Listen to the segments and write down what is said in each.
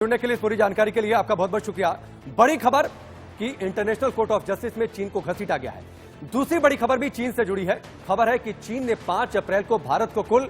जुड़ने के लिए पूरी जानकारी के लिए आपका बहुत बहुत शुक्रिया। बड़ी खबर कि इंटरनेशनल कोर्ट ऑफ जस्टिस में चीन को घसीटा गया है। दूसरी बड़ी खबर भी चीन से जुड़ी है। खबर है कि चीन ने 5 अप्रैल को भारत को कुल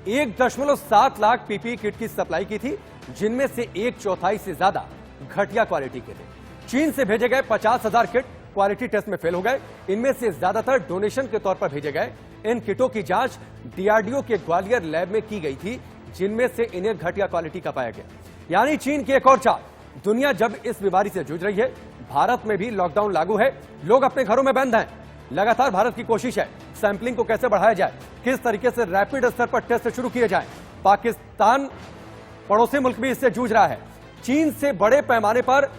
1.7 लाख पीपीई किट की सप्लाई की थी, जिनमें से 1/4 से ज्यादा घटिया क्वालिटी के थे। चीन से भेजे गए 50,000 किट क्वालिटी टेस्ट में फेल हो गए। इनमें से ज्यादातर डोनेशन के तौर पर भेजे गए। इन किटों की जांच डीआरडीओ के ग्वालियर लैब में की गई थी, जिनमें से इन्हें घटिया क्वालिटी का पाया गया। यानी चीन की एक और चाल। दुनिया जब इस बीमारी से जूझ रही है, भारत में भी लॉकडाउन लागू है, लोग अपने घरों में बंद हैं। लगातार भारत की कोशिश है सैंपलिंग को कैसे बढ़ाया जाए, किस तरीके से रैपिड स्तर पर टेस्ट शुरू किए जाएं। पाकिस्तान पड़ोसी मुल्क भी इससे जूझ रहा है। चीन से बड़े पैमाने पर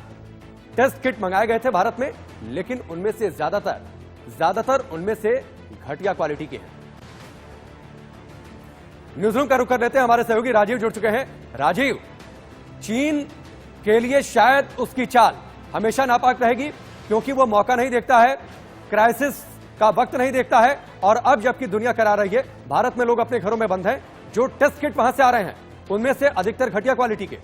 टेस्ट किट मंगाए गए थे भारत में, लेकिन उनमें से ज्यादातर उनमें से घटिया क्वालिटी के हैं। न्यूज़रूम का रुख कर लेते हैं, हमारे सहयोगी राजीव जुड़ चुके हैं। राजीव, चीन के लिए शायद उसकी चाल हमेशा नापाक रहेगी, क्योंकि वो मौका नहीं देखता है, क्राइसिस का वक्त नहीं देखता है। और अब जबकि दुनिया करा रही है, भारत में लोग अपने घरों में बंद हैं, जो टेस्ट किट वहां से आ रहे हैं उनमें से अधिकतर घटिया क्वालिटी के।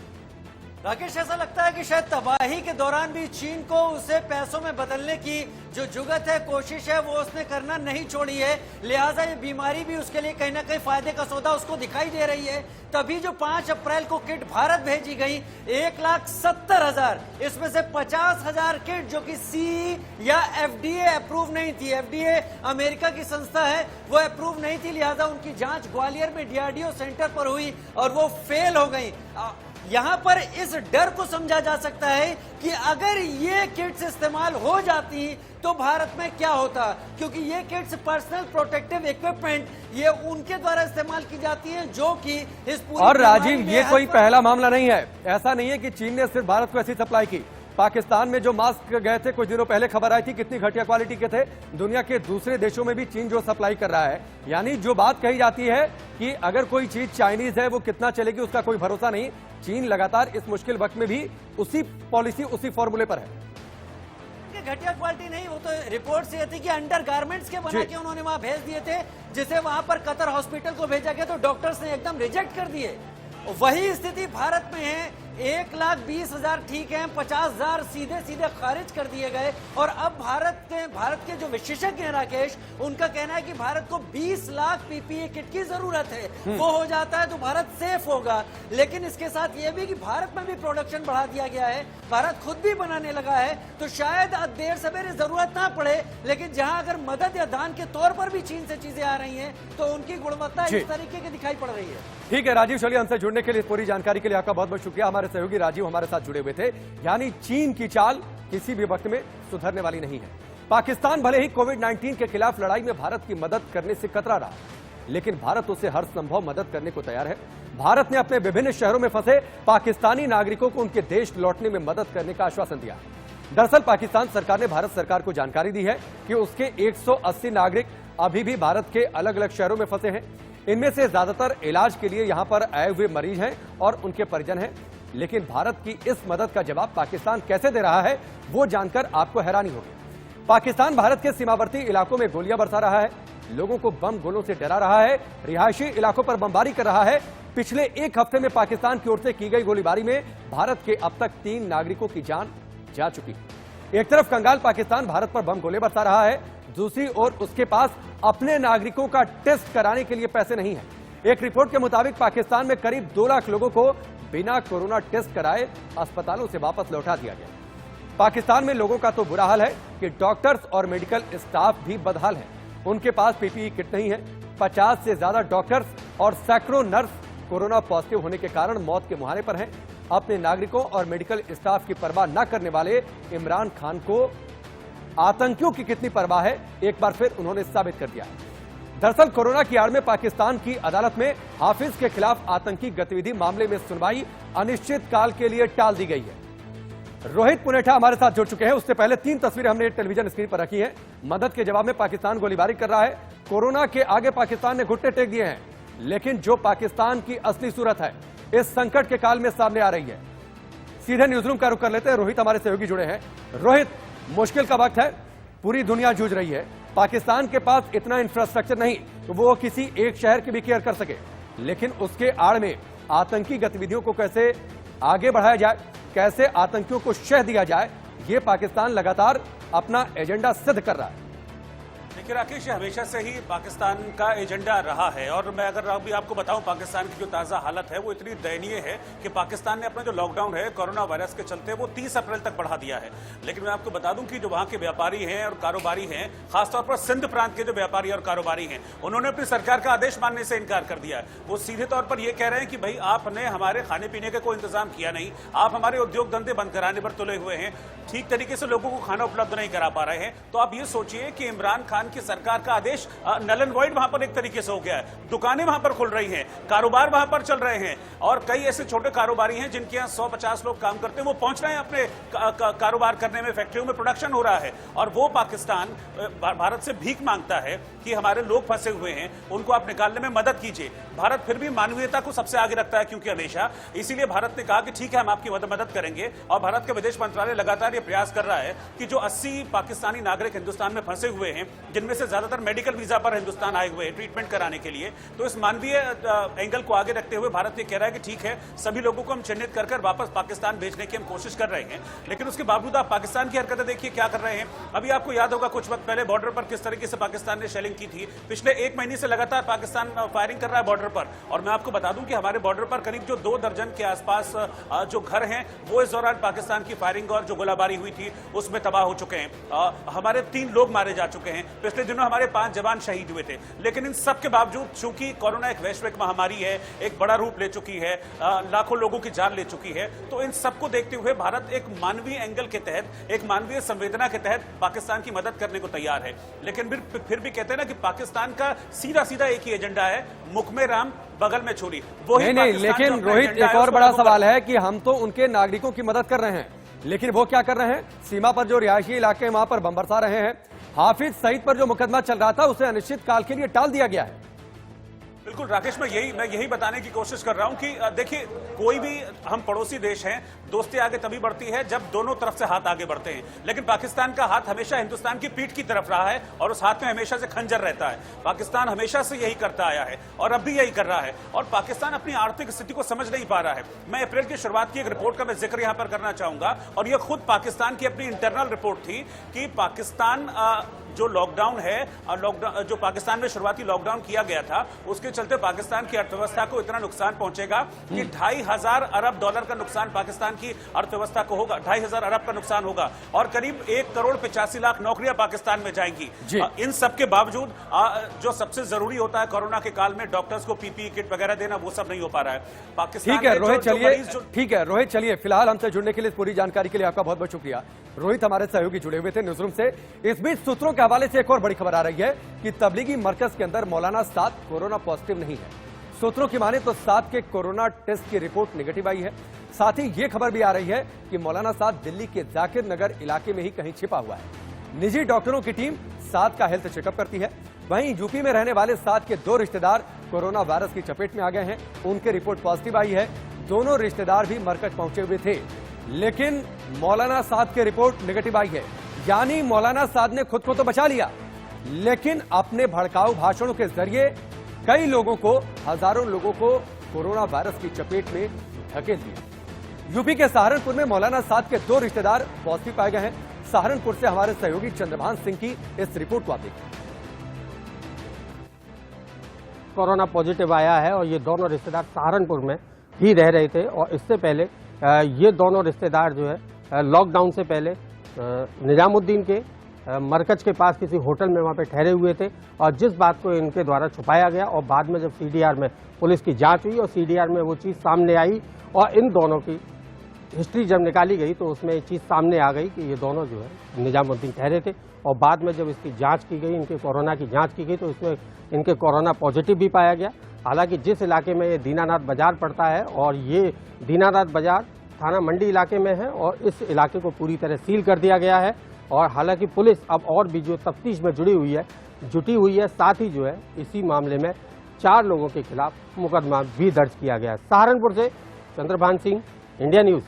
राकेश, ऐसा लगता है कि शायद तबाही के दौरान भी चीन को उसे पैसों में बदलने की जो जुगत है, कोशिश है, वो उसने करना नहीं छोड़ी है। लिहाजा ये बीमारी भी उसके लिए कहीं ना कहीं फायदे का सौदा उसको दिखाई दे रही है। तभी जो 5 अप्रैल को किट भारत भेजी गई 1,70,000, इसमें से 50,000 किट जो कि सी या एफडीए अप्रूव नहीं थी। एफडीए अमेरिका की संस्था है, वो अप्रूव नहीं थी। लिहाजा उनकी जांच ग्वालियर में डीआरडीओ सेंटर पर हुई और वो फेल हो गई। यहां पर इस डर को समझा जा सकता है कि अगर ये किट्स इस्तेमाल हो जाती तो भारत में क्या होता, क्योंकि ये किट्स पर्सनल प्रोटेक्टिव इक्विपमेंट ये उनके द्वारा इस्तेमाल की जाती है, जो कि इस पूरी। और राजीव, ये कोई पहला मामला नहीं है। ऐसा नहीं है कि चीन ने सिर्फ भारत को ऐसी सप्लाई की। पाकिस्तान में जो मास्क गए थे कुछ दिनों पहले, खबर आई थी कितनी घटिया क्वालिटी के थे। दुनिया के दूसरे देशों में भी चीन जो सप्लाई कर रहा है, यानी जो बात कही जाती है कि अगर कोई चीज चाइनीज है वो कितना चलेगी उसका कोई भरोसा नहीं। चीन लगातार इस मुश्किल वक्त में भी उसी पॉलिसी, उसी फॉर्मूले पर है। घटिया क्वालिटी नहीं, वो तो रिपोर्ट से थी कि अंडर गारमेंट्स के बना के उन्होंने वहां भेज दिए थे, जिसे वहां पर कतर हॉस्पिटल को भेजा गया तो डॉक्टर्स ने एकदम रिजेक्ट कर दिए। वही स्थिति भारत में है। 1,20,000 ठीक है, 50,000 सीधे खारिज कर दिए गए। और अब भारत के जो विशेषज्ञ हैं राकेश, उनका कहना है कि भारत को 20 लाख पीपीई किट की जरूरत है। वो हो जाता है तो भारत सेफ होगा। लेकिन इसके साथ ये भी कि भारत में भी प्रोडक्शन बढ़ा दिया गया है, भारत खुद भी बनाने लगा है, तो शायद देर सवेरे जरूरत ना पड़े। लेकिन जहां अगर मदद या दान के तौर पर भी चीन से चीजें आ रही हैं, तो उनकी गुणवत्ता इस तरीके की दिखाई पड़ रही है। ठीक है राजीव, चलिए हमसे जुड़ने के लिए, पूरी जानकारी के लिए आपका बहुत बहुत शुक्रिया। हमारे सहयोगी राजीव हमारे साथ जुड़े हुए थे। यानी चीन की चाल किसी भी वक्त में सुधरने वाली नहीं है। पाकिस्तान भले ही कोविड-19 के खिलाफ लड़ाई में भारत की मदद करने से कतरा रहा, लेकिन भारत उसे हर संभव मदद करने को तैयार है। भारत ने अपने विभिन्न शहरों में फंसे पाकिस्तानी नागरिकों को उनके देश लौटने में मदद करने का आश्वासन दिया। दरअसल पाकिस्तान सरकार ने भारत सरकार को जानकारी दी है कि उसके 180 नागरिक अभी भी भारत के अलग अलग शहरों में फंसे हैं। इनमें से ज्यादातर इलाज के लिए यहां पर आए हुए मरीज हैं और उनके परिजन हैं। लेकिन भारत की इस मदद का जवाब पाकिस्तान कैसे दे रहा है, वो जानकर आपको हैरानी होगी। पाकिस्तान भारत के सीमावर्ती इलाकों में गोलियां बरसा रहा है, लोगों को बम गोलों से डरा रहा है, रिहायशी इलाकों पर बमबारी कर रहा है। पिछले एक हफ्ते में पाकिस्तान की ओर से की गई गोलीबारी में भारत के अब तक 3 नागरिकों की जान जा चुकी है। एक तरफ कंगाल पाकिस्तान भारत पर बम गोले बरसा रहा है, दूसरी ओर उसके पास अपने नागरिकों का टेस्ट कराने के लिए पैसे नहीं है। एक रिपोर्ट के मुताबिक पाकिस्तान में करीब 2 लाख लोगों को बिना कोरोना टेस्ट कराए अस्पतालों से वापस लौटा दिया गया। पाकिस्तान में लोगों का तो बुरा हाल है कि डॉक्टर्स और मेडिकल स्टाफ भी बदहाल है। उनके पास पीपीई किट नहीं है। 50 से ज्यादा डॉक्टर्स और सैकड़ों नर्स कोरोना पॉजिटिव होने के कारण मौत के मुहाने पर हैं। अपने नागरिकों और मेडिकल स्टाफ की परवाह न करने वाले इमरान खान को आतंकियों की कितनी परवाह है, एक बार फिर उन्होंने साबित कर दिया। दरअसल कोरोना की आड़ में पाकिस्तान की अदालत में हाफिज के खिलाफ आतंकी गतिविधि मामले में सुनवाई अनिश्चित काल के लिए टाल दी गई है। रोहित पुनेठा हमारे साथ जुड़ चुके हैं। उससे पहले 3 तस्वीरें हमने टेलीविजन स्क्रीन पर रखी है। मदद के जवाब में पाकिस्तान गोलीबारी कर रहा है। कोरोना के आगे पाकिस्तान ने घुटने टेक दिए हैं, लेकिन जो पाकिस्तान की असली सूरत है इस संकट के काल में सामने आ रही है। सीधे न्यूज़रूम का रुख कर लेते हैं। रोहित हमारे सहयोगी जुड़े हैं। रोहित, मुश्किल का वक्त है, पूरी दुनिया जूझ रही है। पाकिस्तान के पास इतना इंफ्रास्ट्रक्चर नहीं तो वो किसी एक शहर की भी केयर कर सके, लेकिन उसके आड़ में आतंकी गतिविधियों को कैसे आगे बढ़ाया जाए, कैसे आतंकियों को शह दिया जाए, ये पाकिस्तान लगातार अपना एजेंडा सिद्ध कर रहा है। देखिए राकेश, हमेशा से ही पाकिस्तान का एजेंडा रहा है और मैं अगर अभी आपको बताऊं पाकिस्तान की जो ताज़ा हालत है वो इतनी दयनीय है कि पाकिस्तान ने अपना जो लॉकडाउन है कोरोना वायरस के चलते वो 30 अप्रैल तक बढ़ा दिया है। लेकिन मैं आपको बता दूं कि जो वहां के व्यापारी हैं और कारोबारी हैं, खासतौर पर सिंध प्रांत के जो व्यापारी और कारोबारी हैं, उन्होंने अपनी सरकार का आदेश मानने से इनकार कर दिया है। वो सीधे तौर पर यह कह रहे हैं कि भाई आपने हमारे खाने पीने का कोई इंतजाम किया नहीं, आप हमारे उद्योग धंधे बंद कराने पर तुले हुए हैं, ठीक तरीके से लोगों को खाना उपलब्ध नहीं करा पा रहे हैं। तो आप ये सोचिए कि इमरान खान की सरकार का आदेश नल एंड वॉइड वहां पर एक तरीके से हो गया है। दुकानें वहां पर खुल रही हैं, कारोबार वहां पर चल रहे हैं और कई ऐसे छोटे कारोबारी हैं जिनके यहां 100-50 लोग काम करते हैं, वो पहुंच रहे हैं अपने कारोबार करने में, फैक्ट्रियों में प्रोडक्शन हो रहा है और वो पाकिस्तान भारत से भीख मांगता है कि हमारे लोग फंसे हुए हैं, उनको आप निकालने में मदद कीजिए। भारत फिर भी मानवीयता को सबसे आगे रखता है क्योंकि हमेशा, इसीलिए भारत ने कहा कि ठीक है हम आपकी मदद करेंगे और भारत का विदेश मंत्रालय लगातार ये प्रयास कर रहा है कि जो 80 पाकिस्तानी नागरिक हिंदुस्तान में फंसे हुए हैं, जिनमें से ज्यादातर मेडिकल वीजा पर हिंदुस्तान आए हुए हैं ट्रीटमेंट कराने के लिए, तो इस मानवीय एंगल को आगे रखते हुए भारत ये कह रहा है कि ठीक है सभी लोगों को हम चिन्हित कर वापस पाकिस्तान भेजने की हम कोशिश कर रहे हैं। लेकिन उसके बावजूद आप पाकिस्तान की हरकतें देखिए क्या कर रहे हैं। अभी आपको याद होगा कुछ वक्त पहले बॉर्डर पर किस तरीके से पाकिस्तान ने शेलिंग की थी। पिछले 1 महीने से लगातार पाकिस्तान फायरिंग कर रहा है बॉर्डर पर और मैं आपको बता दूं कि हमारे बॉर्डर पर करीब जो 2 दर्जन के आसपास जो घर हैं वो इस दौरान पाकिस्तान की फायरिंग और जो गोलाबारी हुई थी उसमें तबाह हो चुके हैं। हमारे 3 लोग मारे जा चुके हैं। पिछले दिनों हमारे 5 जवान शहीद हुए थे। लेकिन इन सब के बावजूद चूंकि कोरोना एक वैश्विक महामारी है, एक बड़ा रूप ले चुकी है, लाखों लोगों की जान ले चुकी है, तो इन सबको देखते हुए भारत एक मानवीय एंगल के तहत, एक मानवीय संवेदना के तहत पाकिस्तान की मदद करने को तैयार है। लेकिन फिर भी कहते हैं ना कि पाकिस्तान का सीधा सीधा एक ही एजेंडा है, मुख में राम बगल में छुरी। नहीं, लेकिन रोहित एक और बड़ा सवाल है कि हम तो उनके नागरिकों की मदद कर रहे हैं, लेकिन वो क्या कर रहे हैं, सीमा पर जो रिहायशी इलाके हैं वहां पर बम बरसा रहे हैं। हाफिज सईद पर जो मुकदमा चल रहा था उसे अनिश्चित काल के लिए टाल दिया गया है। बिल्कुल राकेश, मैं यही बताने की कोशिश कर रहा हूं कि देखिए कोई भी हम पड़ोसी देश हैं, दोस्ती आगे तभी बढ़ती है जब दोनों तरफ से हाथ आगे बढ़ते हैं। लेकिन पाकिस्तान का हाथ हमेशा हिंदुस्तान की पीठ की तरफ रहा है और उस हाथ में हमेशा से खंजर रहता है। पाकिस्तान हमेशा से यही करता आया है और अब भी यही कर रहा है और पाकिस्तान अपनी आर्थिक स्थिति को समझ नहीं पा रहा है। मैं अप्रैल की शुरुआत की एक रिपोर्ट का मैं जिक्र यहां पर करना चाहूंगा और यह खुद पाकिस्तान की अपनी इंटरनल रिपोर्ट थी कि पाकिस्तान जो लॉकडाउन है, जो पाकिस्तान में शुरुआती लॉकडाउन किया गया था, उसके चलते पाकिस्तान की अर्थव्यवस्था को इतना नुकसान पहुंचेगा कि 2500 अरब डॉलर का नुकसान पाकिस्तान की अर्थव्यवस्था को होगा। 2500 अरब का नुकसान होगा और करीब 1 करोड़ 85 लाख नौकरियां पाकिस्तान में जाएंगी। इन सब के बावजूद जो सबसे जरूरी होता है कोरोना के काल में, डॉक्टर्स को पीपीई किट वगैरह देना, वो सब नहीं हो पा रहा है पाकिस्तान। ठीक है रोहित, चलिए फिलहाल हमसे जुड़ने के लिए, पूरी जानकारी के लिए आपका बहुत बहुत शुक्रिया। रोहित हमारे सहयोगी जुड़े हुए थे न्यूज रूम से। इस बीच सूत्रों के हवाले से एक और बड़ी खबर आ रही है कि तबलीगी मरकज के अंदर मौलाना साद कोरोना पॉजिटिव नहीं है। सूत्रों की माने तो साद के कोरोना टेस्ट की रिपोर्ट नेगेटिव आई है। साथ ही यह खबर भी आ रही है कि मौलाना साद दिल्ली के जाकिर नगर इलाके में ही कहीं छिपा हुआ है। निजी डॉक्टरों की टीम साद का हेल्थ चेकअप करती है। वहीं यूपी में रहने वाले साद के 2 रिश्तेदार कोरोना वायरस की चपेट में आ गए हैं। उनके रिपोर्ट पॉजिटिव आई है। दोनों रिश्तेदार भी मरकज पहुंचे हुए थे, लेकिन मौलाना साद की रिपोर्ट नेगेटिव आई है। यानी मौलाना साद ने खुद को तो बचा लिया, लेकिन अपने भड़काऊ भाषणों के जरिए कई लोगों को, हजारों लोगों को कोरोना वायरस की चपेट में धकेल दिया। यूपी के सहारनपुर में मौलाना साद के 2 रिश्तेदार पॉजिटिव पाए गए हैं। सहारनपुर से हमारे सहयोगी चंद्रभान सिंह की इस रिपोर्ट को आप देखें। कोरोना पॉजिटिव आया है और ये दोनों रिश्तेदार सहारनपुर में ही रह रहे थे और इससे पहले ये दोनों रिश्तेदार जो है लॉकडाउन से पहले निजामुद्दीन के मरकज के पास किसी होटल में वहाँ पे ठहरे हुए थे और जिस बात को इनके द्वारा छुपाया गया और बाद में जब सीडीआर में पुलिस की जांच हुई और सीडीआर में वो चीज़ सामने आई और इन दोनों की हिस्ट्री जब निकाली गई तो उसमें एक चीज़ सामने आ गई कि ये दोनों जो है निजामुद्दीन ठहरे थे और बाद में जब इसकी जांच की गई, इनके कोरोना की जांच की गई तो इसमें इनके कोरोना पॉजिटिव भी पाया गया। हालांकि जिस इलाके में ये दीनानाथ बाजार पड़ता है और ये दीनानाथ बाजार थाना मंडी इलाके में है और इस इलाके को पूरी तरह सील कर दिया गया है और हालांकि पुलिस अब और भी जो तफ्तीश में जुटी हुई है, साथ ही जो है इसी मामले में 4 लोगों के खिलाफ मुकदमा भी दर्ज किया गया है। सहारनपुर से चंद्रभान सिंह, इंडिया न्यूज़।